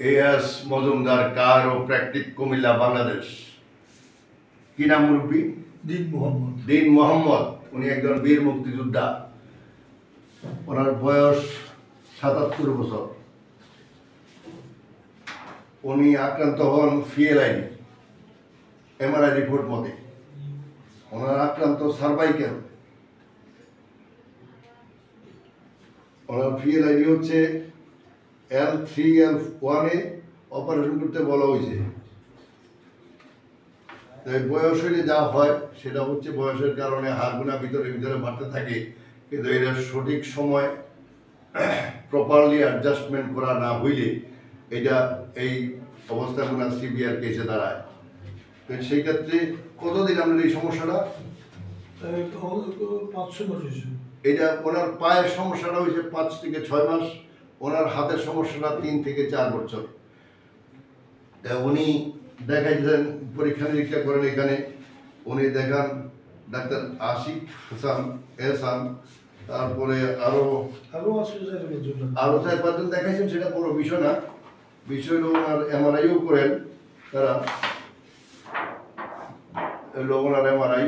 S Majumdar প্র্যাকটিক Comilla Bangladesh. কি নাম মুরব্বী? দিন মোহাম্মদ। উনি একজন বীর মুক্তিযোদ্ধা। ওনার বয়স ৭৭ বছর। উনি আক্রান্ত হন ফিএলআইডি, এমআরআই রিপোর্ট মতে। ওনার আক্রান্ত সার্ভাইকেল। ওনার ফিএলআইডি হচ্ছে L3L1-এ অপারেশন করতে বলা হয়েছে। বয়স হলে যা হয় সেটা হচ্ছে বয়সের কারণে হাড়গুনা ভিতরে ভিতরে বাড়তে থাকে, কিন্তু এটা সঠিক সময় প্রপারলি অ্যাডজাস্টমেন্ট করা না হইলে এটা এই অবস্থাগুলো সিভিয়ার কেসে দাঁড়ায়। তো সেই ক্ষেত্রে কতদিন আপনার এই সমস্যাটা? 5-6 মাস হয়েছে। এটা ওনার পায়ের সমস্যাটা হয়েছে 5 থেকে 6 মাস, ওনার হাতের সমস্যাটা 3 থেকে 4 বছর। উনি দেখাইছেন, পরীক্ষা নিরীক্ষা করেন এখানে। উনি দেখান ডাক্তার আশিক হাসান এহসান, তারপরে আরো 4-5 জন দেখাইছেন। সেটা কোনো বিষয় না, বিষয় হলো ওনার এমআরআইও করেন তারা। ওনার এমআরআই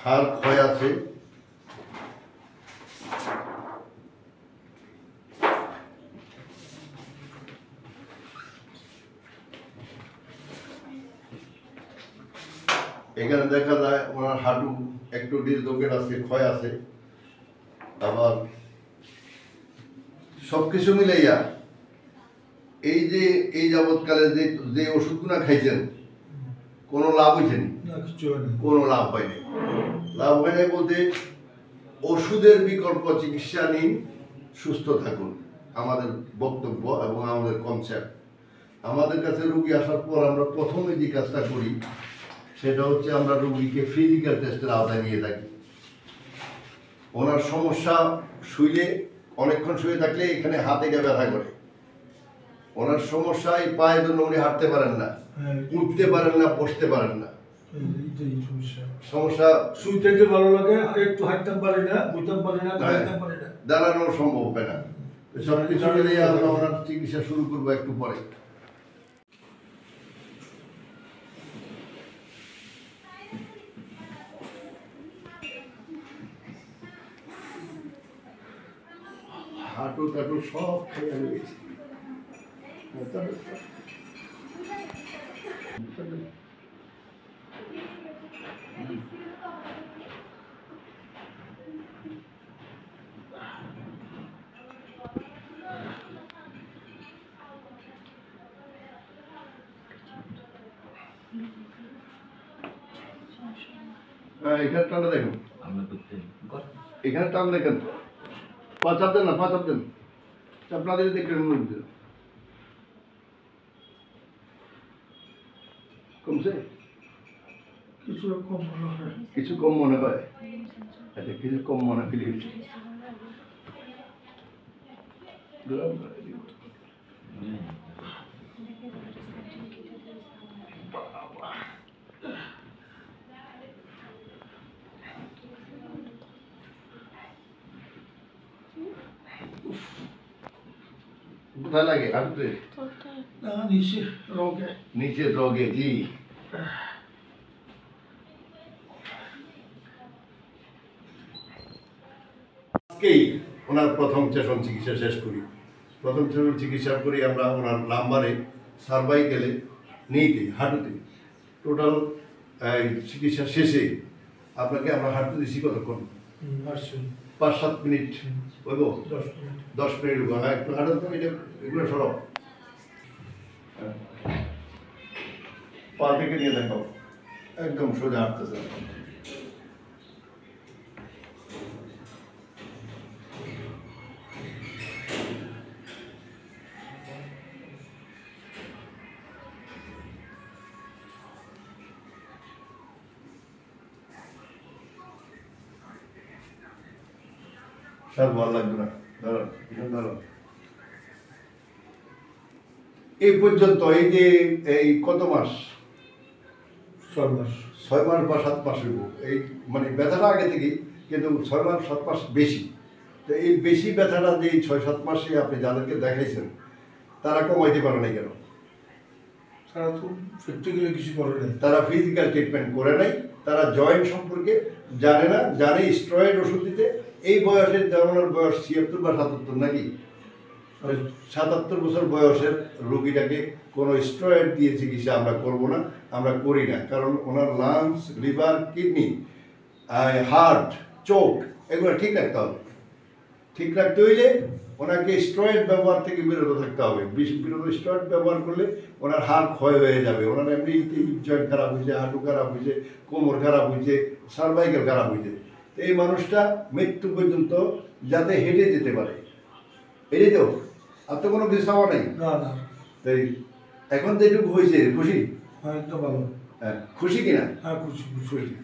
হাড় ক্ষয় আছে, এখানে দেখা যায় ওনার হাঁটু একটু ডিসলোকেট আছে, ক্ষয় আছে। আবার সবকিছু মিলাইয়া এই যাবৎকালে যে ওষুধগুলো খাইছেন কোনো লাভ হয়েছে? কোনো লাভ হয়নি। লাভ হয়নি বলতে ওষুধের বিকল্প চিকিৎসা নিন, সুস্থ থাকুন, আমাদের বক্তব্য এবং আমাদের কনসেপ্ট। আমাদের কাছে রুগী আসার পর আমরা প্রথমে যে কাজটা করি সেটা হচ্ছে আমরা রুগীকে ফিজিক্যাল টেস্টের আওতায় নিয়ে থাকি। ওনার সমস্যা শুইলে, অনেকক্ষণ শুয়ে থাকলে এখানে হাতে গিয়ে ব্যথা করে। ওনার সমস্যা এই পায়ের জন্য উনি হাঁটতে পারেন না, উঠতে পারেন না, বসতে পারেন না। সমস্যা শুই থেকে ভালো লাগে, একটু হাঁটতে পারি না, বুঝতে পারি না, দাঁড়াতে পারি না, দাঁড়ানো সম্ভব হয় না। সব কিছু মিলিয়ে আমরা ওনার চিকিৎসা শুরু করবো একটু পরে। হাঁটু টাটু সব খেয়ে গেছি। এখানে টানটা দেখুন, এখানে টান দেখেন, পাঁচাপ দেন না, পাঁচাপ দেন, আপনাদের দেখলেন কমছে, কিছু কম মনে হয়। আচ্ছা, কিছু কম মনে ফিল হচ্ছে। কোথায় লাগে? হাঁটুতে? নিচে রোগে। জি, আজকেই ওনার প্রথম সেশন চিকিৎসা শেষ করি। প্রথম সেশন চিকিৎসা করি আমরা ওনার লাম্বারে, সার্ভাইকেলে, নিতে, হাঁটুতে। টোটাল চিকিৎসা শেষে আপনাকে আমরা হাঁটতে দিচ্ছি কতক্ষণ? 5-7 মিনিট হইব, 10 মিনিট হইব। হ্যাঁ, একটু হাঁটার তো এগুলো সরব। পা থেকে নিয়ে দেখো, একদম সোজা হাঁটতেছে। স্যার ভালো লাগবে না, দাঁড়ান, দাঁড়ান। এই পর্যন্ত এই কত মাস? 6 মাস। 6 মাস বা 7 মাস হইব। এই মানে ব্যথাটা আগে থেকেই, কিন্তু 6 মাস 7 মাস বেশি। তো এই বেশি ব্যথাটা যে 6-7 মাসে আপনি যাদেরকে দেখাইছেন তারা কমাইতে পারে না কেন? তারা তো প্র্যাকটিক্যালি কিছু করে নাই। তারা ফিজিক্যাল ট্রিটমেন্ট করে নাই, তারা জয়েন্ট সম্পর্কে জানে না, জানে স্টেরয়েড ওষুধ দিতে। এই বয়সের যেমন বয়স 76 বা 77 নাকি 77 বছর বয়সের রোগীটাকে কোনো স্টেরয়েড দিয়ে চিকিৎসা আমরা করবো না, আমরা করি না। কারণ ওনার লাংস, লিভার, কিডনি, হার্ট, চোখ এগুলো ঠিক রাখতে হবে। ঠিক রাখতে হইলে ওনাকে স্টেরয়েড ব্যবহার থেকে বিরত থাকতে হবে। বিরত স্টেরয়েড ব্যবহার করলে ওনার হাড় ক্ষয় হয়ে যাবে, ওনার এমনিতে হিপ জয়েন্ট খারাপ হয়েছে, হাঁটু খারাপ হয়েছে, কোমর খারাপ হয়েছে, সার্ভাইকেল খারাপ হয়েছে। তো এই মানুষটা মৃত্যু পর্যন্ত যাতে হেঁটে যেতে পারে, এটাই তো। আর তো কোনো কিছু চাওয়া নাই। না না, তাই এখন যেটুকু হয়েছে খুশি? হ্যাঁ, একদম ভালো। হ্যাঁ, খুশি কিনা? হ্যাঁ, খুশি খুশি। খুশি।